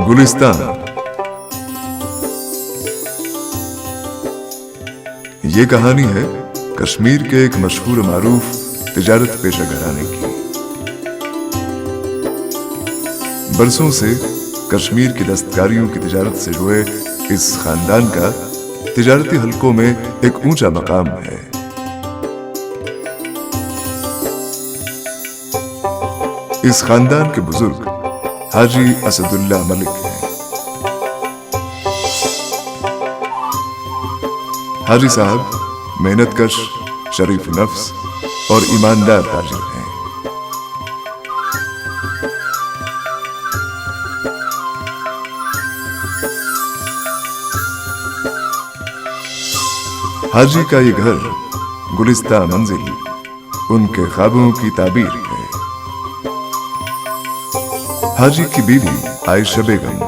गुलिस्तान। ये कहानी है कश्मीर के एक मशहूर मारूफ तिजारत पेशा घराने की। बरसों से कश्मीर की दस्तकारियों की तिजारत से जुड़े इस खानदान का तिजारती हलकों में एक ऊंचा मकाम है। इस खानदान के बुजुर्ग हाजी असदुल्ला मलिक हैं। हाजी साहब मेहनतकश, शरीफ नफ्स और ईमानदार ताजिर हैं। हाजी का ये घर गुलिस्तान मंजिल उनके ख्वाबों की ताबीर है। हाजी की बीवी आयशा बेगम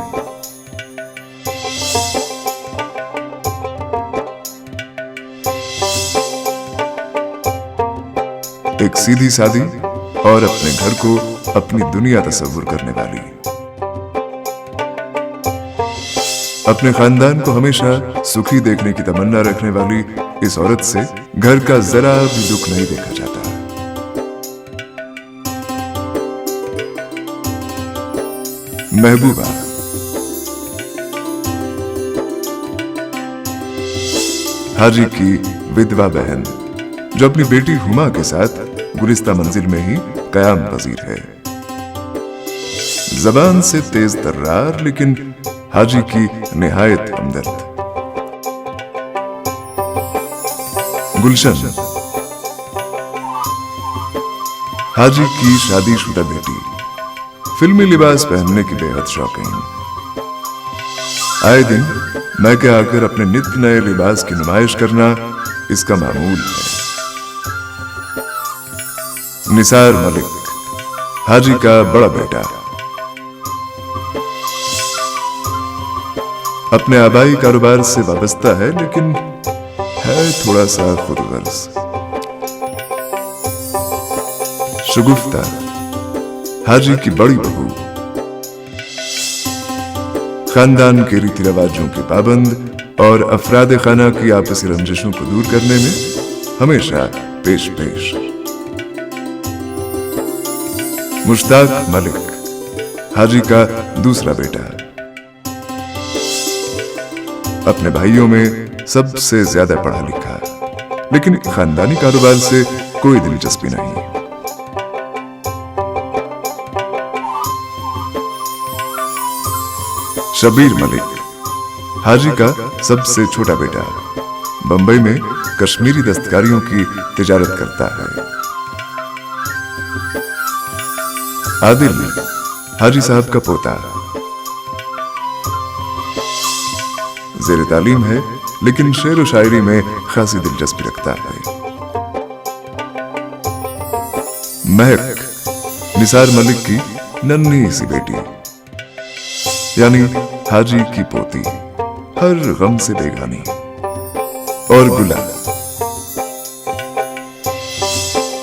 एक सीधी सादी और अपने घर को अपनी दुनिया तस्वुर करने वाली, अपने खानदान को हमेशा सुखी देखने की तमन्ना रखने वाली इस औरत से घर का जरा भी दुख नहीं देखा जाता। महबूबा हाजी की विधवा बहन जो अपनी बेटी हुमा के साथ गुलिस्तान मंजिल में ही कयाम पजीर है। जबान से तेज तर्रार लेकिन हाजी की निहायत हमदर्द। गुलशन हाजी की शादीशुदा बेटी, फिल्मी लिबास पहनने की बेहद शौकीन। आए दिन मैके आकर अपने नित्य नए लिबास की नुमाइश करना इसका मामूल है। निसार मलिक हाजी का बड़ा बेटा, अपने आबाई कारोबार से वाबस्ता है लेकिन है थोड़ा सा खुदगर्ज। शगुफ्ता हाजी की बड़ी बहू, खानदान के रीति रिवाजों के पाबंद और अफराद खाना की आपसी रंजिशों को दूर करने में हमेशा पेश पेश। मुश्ताक मलिक हाजी का दूसरा बेटा, अपने भाइयों में सबसे ज्यादा पढ़ा लिखा लेकिन खानदानी कारोबार से कोई दिलचस्पी नहीं। शबीर मलिक हाजी का सबसे छोटा बेटा, बंबई में कश्मीरी दस्तकारियों की तिजारत करता है। आदिल हाजी साहब का पोता, ज़ेर तालीम है लेकिन शेर व शायरी में खासी दिलचस्पी रखता है। महक निसार मलिक की नन्ही सी बेटी यानी हाजी की पोती, हर गम से बेगानी। और गुला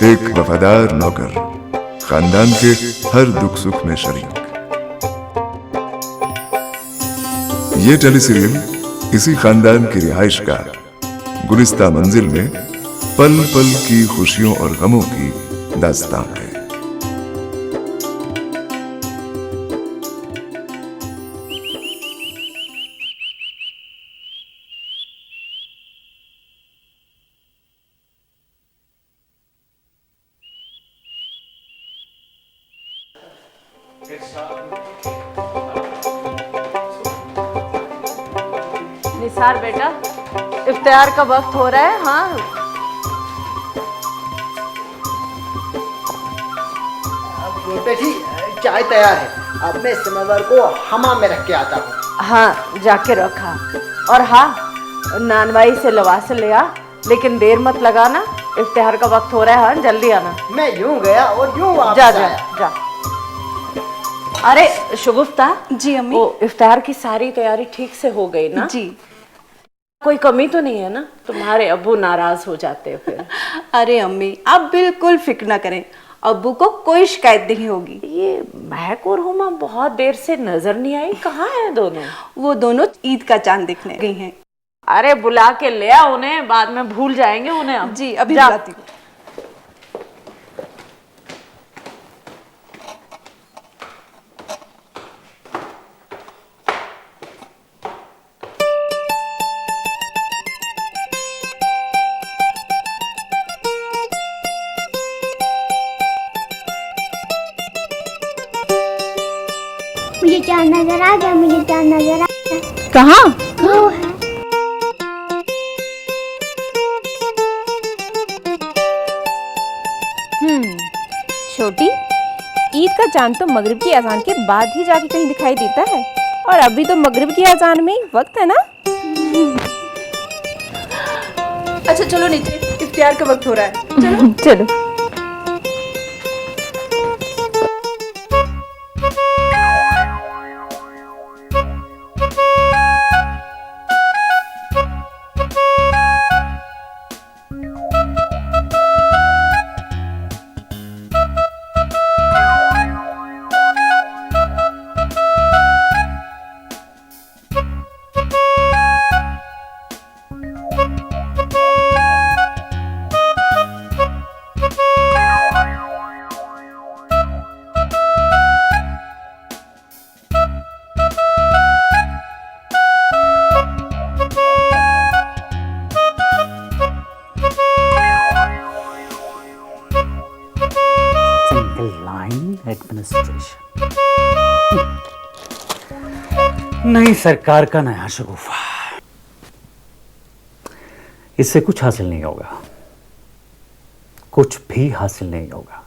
एक वफादार नौकर, खानदान के हर दुख सुख में शरीक। ये टेली सीरियल इसी खानदान की रिहाइश का गुलिस्तान मंजिल में पल पल की खुशियों और गमों की दास्तान है। निसार बेटा, इफ्तियार का वक्त हो रहा है। हाँ बेटी, चाय तैयार है। अब मैं समवर को हमाम में रख के आता हूँ। हाँ, जाके रखा। और हाँ, नानवाई से लवासे ले आ, लेकिन देर मत लगाना। इफ्तिहार का वक्त हो रहा है। हाँ, जल्दी आना। मैं यूं गया और यूं वापस जा आया। जा। अरे शुगुफ्ता। जी अम्मी। वो इफ्तिहार की सारी तैयारी ठीक से हो गई ना? जी। कोई कमी तो नहीं है ना? तुम्हारे अब्बू नाराज हो जाते हैं फिर। अरे अम्मी, आप बिल्कुल फिक्र ना करें, अब्बू को कोई शिकायत नहीं होगी। ये महक और हुमा बहुत देर से नजर नहीं आई, कहाँ है दोनों? वो दोनों ईद का चांद देखने गई हैं। अरे बुला के ले आ उन्हें, बाद में भूल जाएंगे उन्हें। अब जी अभी बुलाती हूँ। मुझे चांद नजर आ गया, मुझे चांद नजर आ गया। कहाँ? वो है। छोटी, ईद का चांद तो मगरिब की अजान के बाद ही जाके कहीं दिखाई देता है, और अभी तो मगरिब की अजान में ही वक्त है ना। अच्छा चलो नीचे, इफ्तियार का वक्त हो रहा है। चलो चलो। एडमिनिस्ट्रेशन, नई सरकार का नया शगुफा। इससे कुछ हासिल नहीं होगा, कुछ भी हासिल नहीं होगा।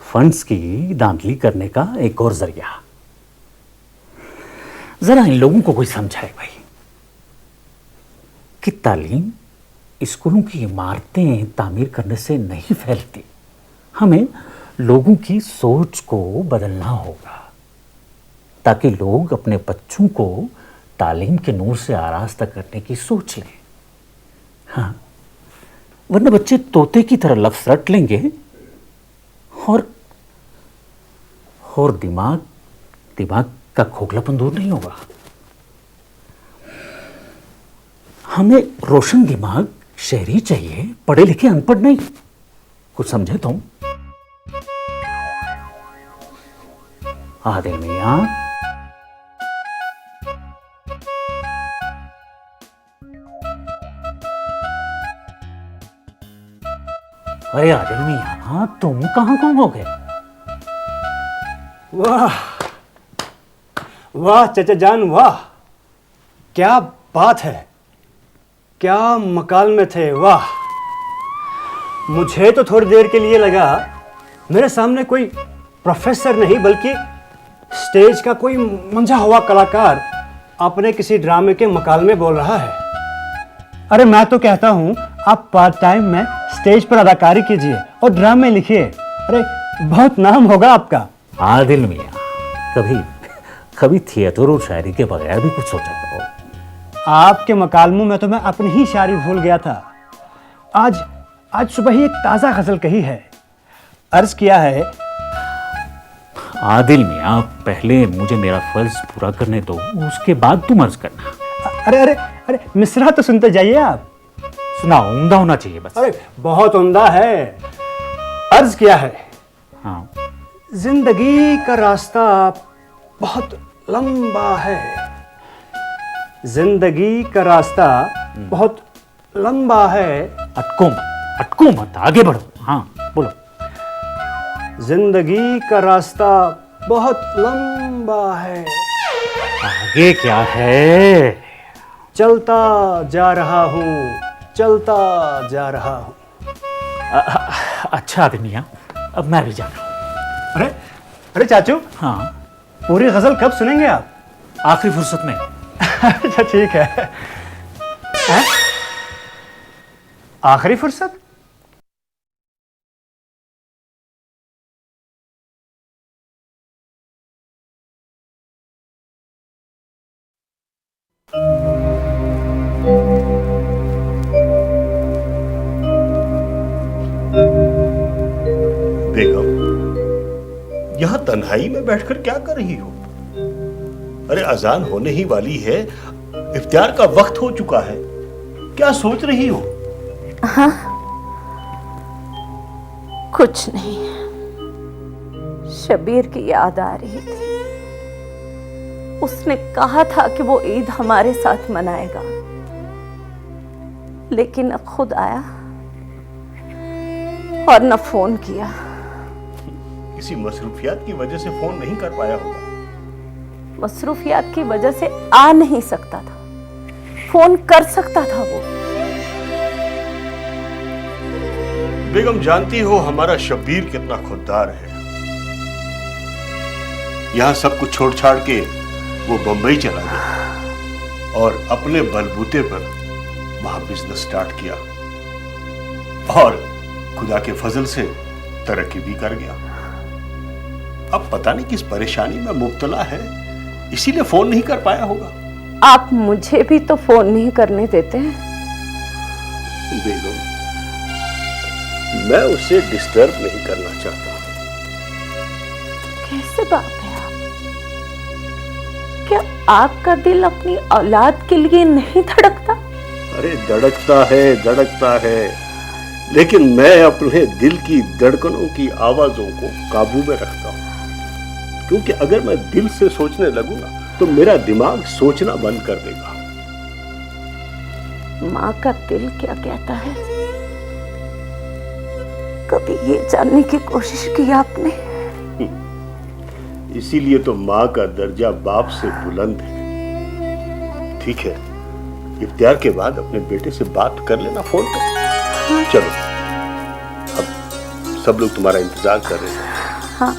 फंड्स की धांधली करने का एक और जरिया। जरा इन लोगों को कोई समझाए भाई कि तालीम स्कूलों की इमारतें तामीर करने से नहीं फैलती। हमें लोगों की सोच को बदलना होगा ताकि लोग अपने बच्चों को तालीम के नूर से आरास्ता करने की सोच लें। हाँ, वरना बच्चे तोते की तरह लफ्ज़ रट लेंगे और दिमाग का खोखलापन दूर नहीं होगा। हमें रोशन दिमाग शहरी चाहिए, पढ़े लिखे अनपढ़ नहीं। कुछ समझे तुम? आदिल मियां, अरे आदिल मियां, तुम कहां गुम हो गए? वाह वाह चाचा जान, वाह क्या बात है, क्या मकाल में थे। वाह, मुझे तो थोड़ी देर के लिए लगा मेरे सामने कोई प्रोफेसर नहीं बल्कि स्टेज का कोई मंझा हुआ कलाकार अपने किसी ड्रामे के मकाल में बोल रहा है। अरे मैं तो कहता हूँ आप पार्ट टाइम में स्टेज पर अदाकारी कीजिए और ड्रामे लिखिए। अरे बहुत नाम होगा आपका। आदिल मियां, कभी थिएटर और शायरी के बगैर भी कुछ सोचा करो। आपके मकालमों में तो मैं अपनी ही शायरी भूल गया था। आज सुबह ही एक ताज़ा गज़ल कही है, अर्ज किया है। आदिल मियां, पहले मुझे मेरा फर्ज पूरा करने दो, उसके बाद तुम अर्ज करना। अरे मिसरा तो सुनते जाइए आप। सुना, उम्दा होना चाहिए बस। अरे बहुत उम्दा है। अर्ज किया है, हाँ, जिंदगी का रास्ता बहुत लंबा है, जिंदगी का रास्ता बहुत लंबा है। अटको मत, आगे बढ़ो। हाँ बोलो। जिंदगी का रास्ता बहुत लंबा है। आगे क्या है? चलता जा रहा हूँ, चलता जा रहा हूँ। अच्छा आदमिया, अब मैं भी जा रहा हूँ। अरे अरे चाचू, हाँ, पूरी गजल कब सुनेंगे आप? आखिरी फुर्सत में। अच्छा ठीक है। हैं? आखिरी फुर्सत? बेगम, यहां तन्हाई में बैठकर क्या कर रही हो? अरे अजान होने ही वाली है, इफ्तियार का वक्त हो चुका है। क्या सोच रही हो? हाँ, कुछ नहीं, शबीर की याद आ रही थी। उसने कहा था कि वो ईद हमारे साथ मनाएगा, लेकिन न खुद आया और न फोन किया। किसी मसरूफियात की वजह से फोन नहीं कर पाया होगा। मसरूफियात की वजह से आ नहीं सकता था, फोन कर सकता था वो। बेगम जानती हो हमारा शब्बीर कितना खुददार है। यहां सब कुछ छोड़ छाड़ के वो बंबई चला गया और अपने बलबूते पर वहां बिजनेस स्टार्ट किया और खुदा के फजल से तरक्की भी कर गया। अब पता नहीं किस परेशानी में मुब्तला है, इसीलिए फोन नहीं कर पाया होगा। आप मुझे भी तो फोन नहीं करने देते हैं। बेगम, मैं उसे डिस्टर्ब नहीं करना चाहता। कैसे बात है आप? क्या आपका दिल अपनी औलाद के लिए नहीं धड़कता? अरे धड़कता है, लेकिन मैं अपने दिल की धड़कनों की आवाजों को काबू में रखता हूं, क्योंकि अगर मैं दिल से सोचने लगूं ना तो मेरा दिमाग सोचना बंद कर देगा। माँ का दिल क्या कहता है, कभी ये जानने की कोशिश की आपने? इसीलिए तो माँ का दर्जा बाप से बुलंद है। ठीक है, इफ्तियार के बाद अपने बेटे से बात कर लेना फोन पर। चलो, अब सब लोग तुम्हारा इंतजार कर रहे हैं। हाँ।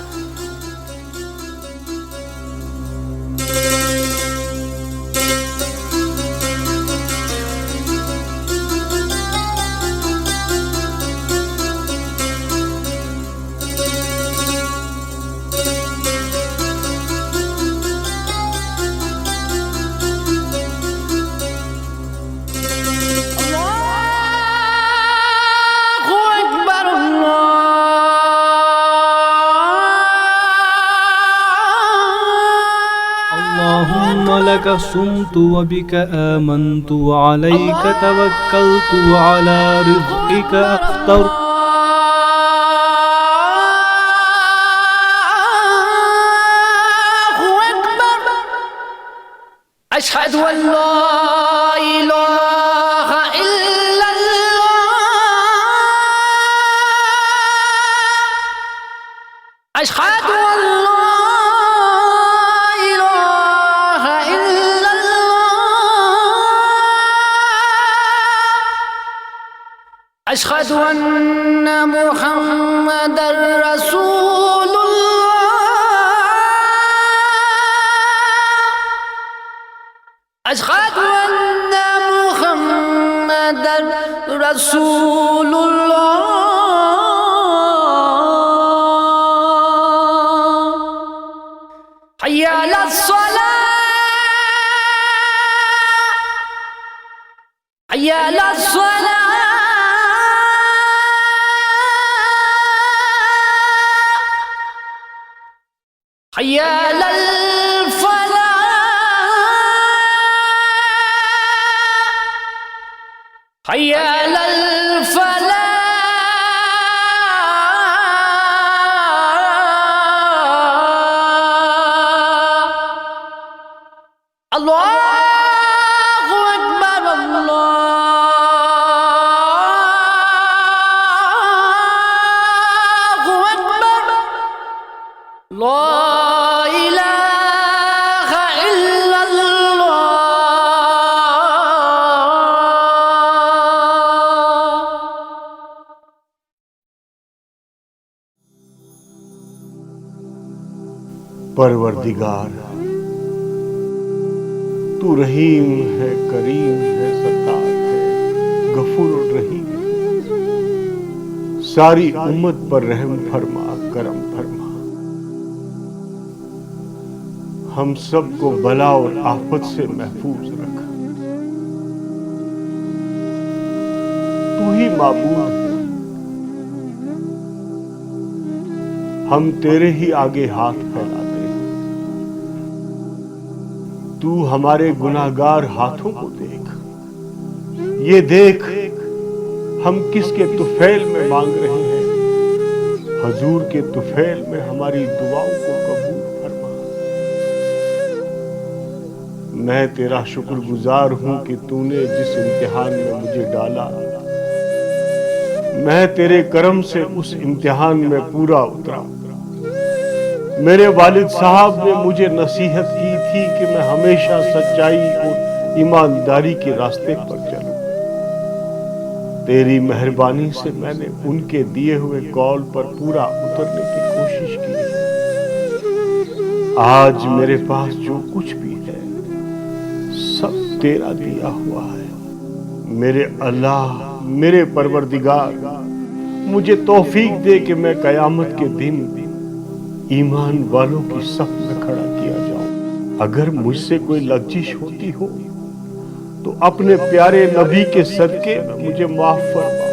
लक सुमतु व बिक आमन्तु व अलैक तवक्कलतु व अला रिज़्क़िक अफ्तर। अशहदु अल्ला इलाहा इल्लल्लाह, अशहदु अल्ला इलाहा इल्लल्लाह, अशहदु अन्ना मुहम्मदर रसूलुल्लाह, अशहदु अन्ना मुहम्मदर रसूलुल्लाह। हय्या अलस्सलाह, हय्या अलस्सलाह, हय्या अलल हय्या अलल फलाह। अल्लाहु अकबर, अल्लाहु अकबर, अल्लाह परवरदिगार, तू रहीम है, करीम है, सत्तार है, गफूर और रहीम है। सारी उम्मत पर रहम फरमा, करम फरमा। हम सबको बला और आफत से महफूज रख। तू ही माबूद है, हम तेरे ही आगे हाथ फैलाते हैं। तू हमारे गुनाहगार हाथों को देख, ये देख हम किसके तुफैल में मांग रहे हैं। हजूर के तुफैल में हमारी दुआओं को कबूल फरमा। मैं तेरा शुक्रगुजार हूं कि तूने जिस इम्तिहान में मुझे डाला, मैं तेरे करम से उस इम्तिहान में पूरा उतरा। मेरे वालिद साहब ने मुझे नसीहत की थी कि मैं हमेशा सच्चाई और ईमानदारी के रास्ते पर चलूं। तेरी मेहरबानी से मैंने उनके दिए हुए कौल पर पूरा उतरने की कोशिश की। आज मेरे पास जो कुछ भी है सब तेरा दिया हुआ है। मेरे अल्लाह, मेरे परवरदिगार, मुझे तौफीक दे कि मैं कयामत के दिन ईमान वालों की सफ में खड़ा किया जाऊं। अगर मुझसे कोई लग़ज़िश होती हो तो अपने प्यारे नबी के सदके मुझे माफ फरमा।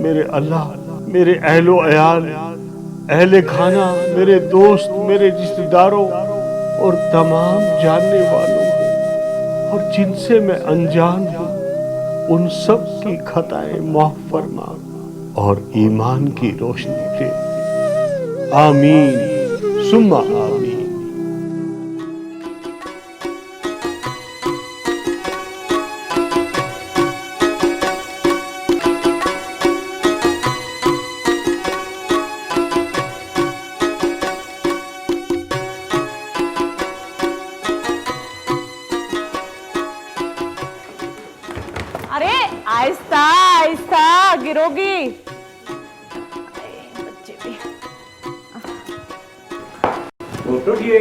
मेरे अल्लाह, मेरे अहलो अयाल, अहले खाना, मेरे दोस्त, मेरे रिश्तेदारों और तमाम जानने वालों को और जिनसे मैं अनजान हूं, उन सब की खताएं माफ फरमा और ईमान की रोशनी दे। आमीन सुम्मा आमीन। अरे आहिस्ता आहिस्ता, गिरोगी। ये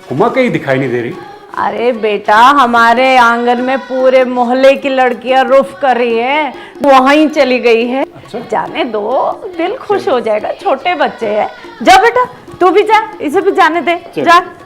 हुमा कहीं दिखाई नहीं दे रही। अरे बेटा, हमारे आंगन में पूरे मोहल्ले की लड़कियां रुफ कर रही हैं, वहीं चली गई है। अच्छा? जाने दो, दिल खुश हो जाएगा, छोटे बच्चे हैं। जा बेटा, तू भी जा, इसे भी जाने दे। जा। रमजान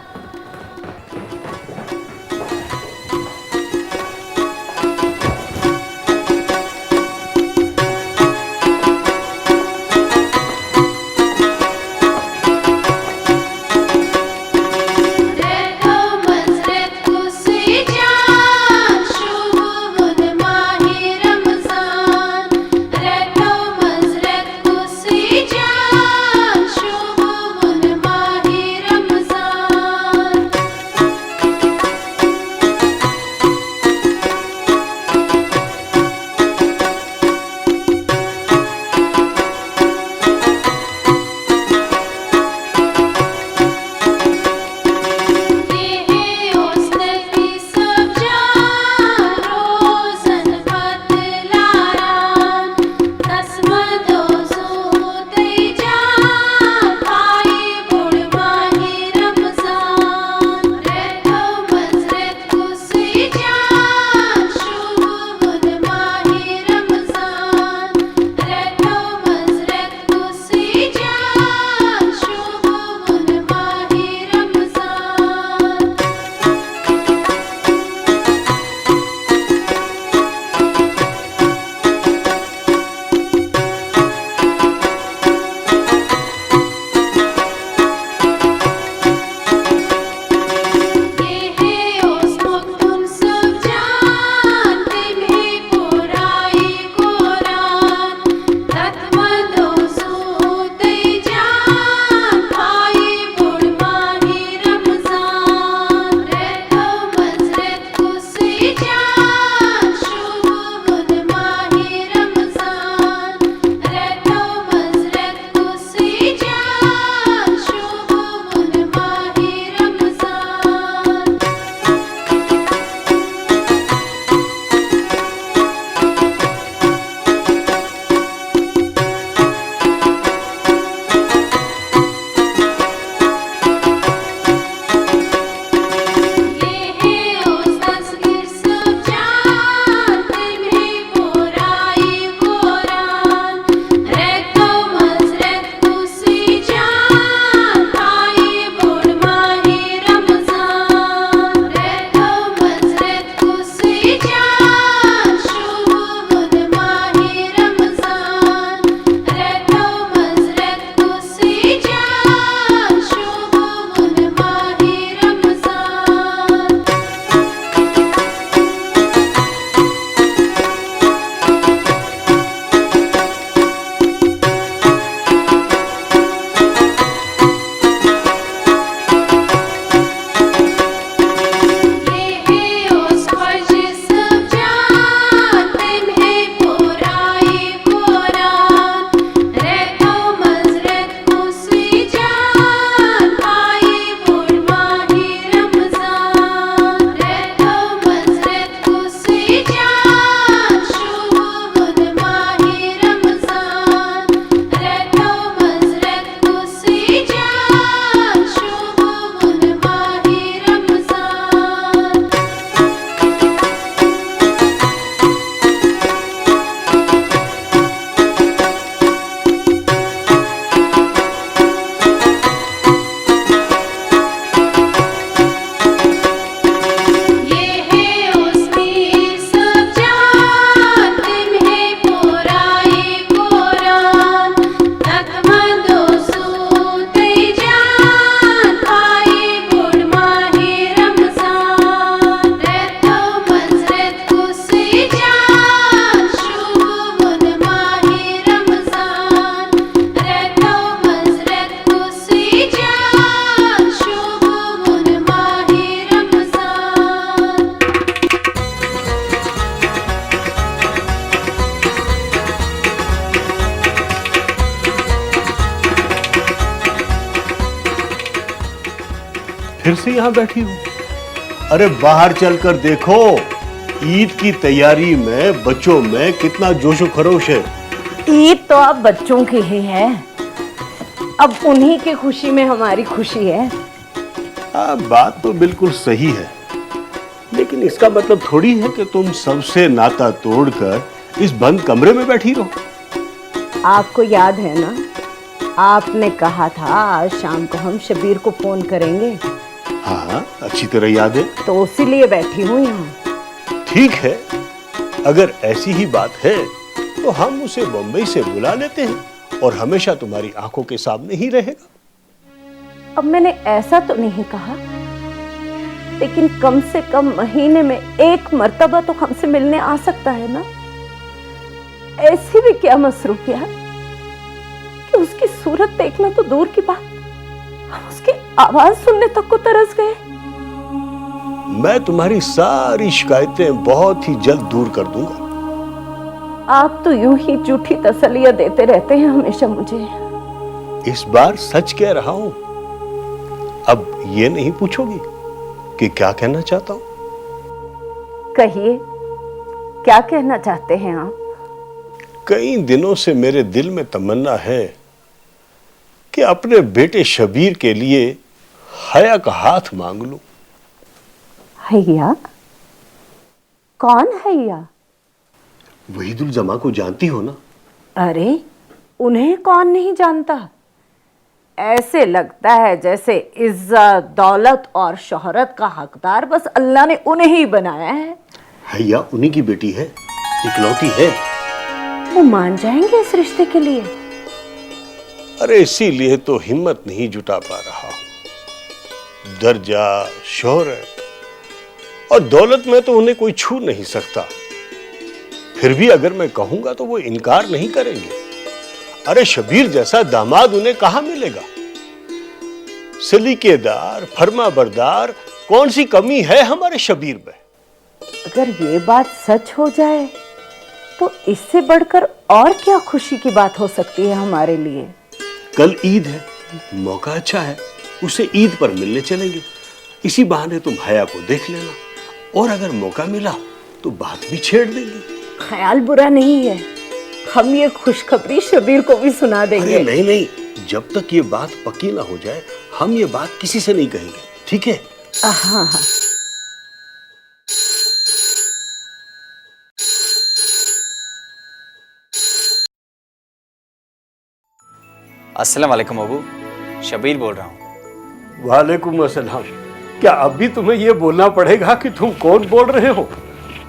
फिर से यहाँ बैठी हो? अरे बाहर चलकर देखो, ईद की तैयारी में बच्चों में कितना जोशो खरोश है। ईद तो अब बच्चों की ही है, अब उन्हीं की खुशी में हमारी खुशी है। बात तो बिल्कुल सही है, लेकिन इसका मतलब थोड़ी है कि तुम सबसे नाता तोड़कर इस बंद कमरे में बैठी रहो। आपको याद है ना, आपने कहा था आज शाम को हम शबीर को फोन करेंगे। हाँ, अच्छी तरह याद है। तो इसीलिए बैठी हूँ यहाँ। ठीक है, अगर ऐसी ही बात है तो हम उसे बंबई से बुला लेते हैं और हमेशा तुम्हारी आंखों के सामने ही रहेगा। अब मैंने ऐसा तो नहीं कहा, लेकिन कम से कम महीने में एक मर्तबा तो हमसे मिलने आ सकता है ना। ऐसी भी क्या मसरूफियत कि उसकी सूरत देखना तो दूर की बात, हम उसकी आवाज सुनने तक को तरस गए। मैं तुम्हारी सारी शिकायतें बहुत ही जल्द दूर कर दूंगा। आप तो यूं ही झूठी तसल्लियां देते रहते हैं हमेशा मुझे। इस बार सच कह रहा हूं। अब ये नहीं पूछोगी कि क्या कहना चाहता हूं? कहिए, क्या कहना चाहते हैं आप? कई दिनों से मेरे दिल में तमन्ना है कि अपने बेटे शबीर के लिए हया का हाथ मांग लूं। हैया? कौन हैया? वहीदुल जमा को जानती हो ना? अरे, उन्हें कौन नहीं जानता। ऐसे लगता है जैसे इज्जत, दौलत और शोहरत का हकदार बस अल्लाह ने उन्हें ही बनाया है। हैया उन्हीं की बेटी है, इकलौती है। वो मान जाएंगे इस रिश्ते के लिए? अरे इसीलिए तो हिम्मत नहीं जुटा पा रहा हूं। दर्जा, शोहरत और दौलत में तो उन्हें कोई छू नहीं सकता। फिर भी अगर मैं कहूंगा तो वो इनकार नहीं करेंगे। अरे शबीर जैसा दामाद उन्हें कहां मिलेगा? सलीकेदार, फर्माबरदार, कौन सी कमी है हमारे शबीर में? अगर ये बात सच हो जाए तो इससे बढ़कर और क्या खुशी की बात हो सकती है हमारे लिए। कल ईद है, मौका अच्छा है, उसे ईद पर मिलने चलेंगे। इसी बहाने तुम हया को देख लेना, और अगर मौका मिला तो बात भी छेड़ देंगे। ख्याल बुरा नहीं है, हम ये खुशखबरी शबीर को भी सुना देंगे। अरे नहीं नहीं, जब तक ये बात पक्की ना हो जाए हम ये बात किसी से नहीं कहेंगे, ठीक है? हाँ। अस्सलाम वालेकुम अबू, शबीर बोल रहा हूँ। वालेकुम अस्सलाम। क्या अभी तुम्हें ये बोलना पड़ेगा कि तुम कौन बोल रहे हो?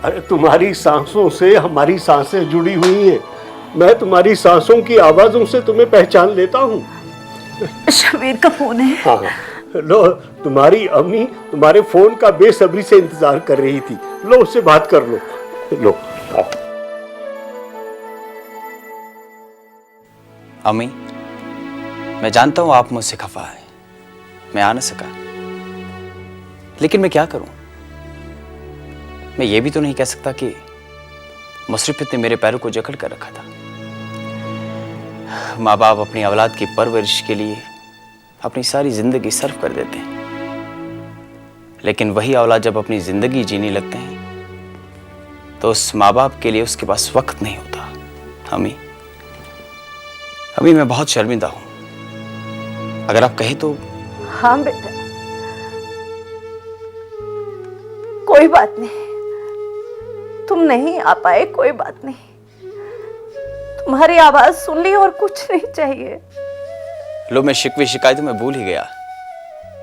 अरे तुम्हारी सांसों से हमारी सांसें जुड़ी हुई हैं। मैं तुम्हारी सांसों की आवाजों से तुम्हें पहचान लेता हूँ। शबीर का फोन है। हाँ, लो तुम्हारी अम्मी तुम्हारे फोन का बेसब्री से इंतजार कर रही थी। लो उससे बात कर लो। लो आओ। अम्मी, मैं जानता हूँ आप मुझसे खफा है, मैं आ न सका, लेकिन मैं क्या करूं? मैं ये भी तो नहीं कह सकता कि मुसरिफत ने मेरे पैरों को जकड़ कर रखा था। माँ बाप अपनी औलाद की परवरिश के लिए अपनी सारी जिंदगी सर्फ कर देते हैं, लेकिन वही औलाद जब अपनी जिंदगी जीने लगते हैं तो उस माँ बाप के लिए उसके पास वक्त नहीं होता। अम्मी मैं बहुत शर्मिंदा हूं, अगर आप कहें तो। हाँ बेटा, कोई बात नहीं, तुम नहीं आ पाए, कोई बात नहीं, तुम्हारी आवाज सुन ली और कुछ नहीं चाहिए। लो मैं शिकवे शिकायतों में भूल ही गया।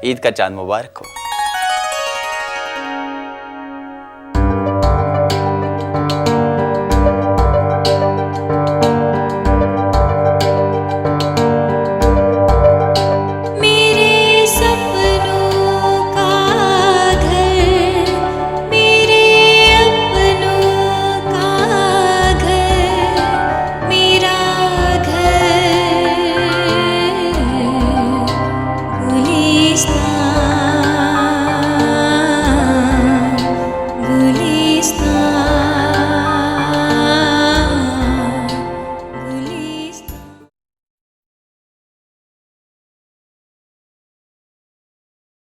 ईद का चांद मुबारक हो।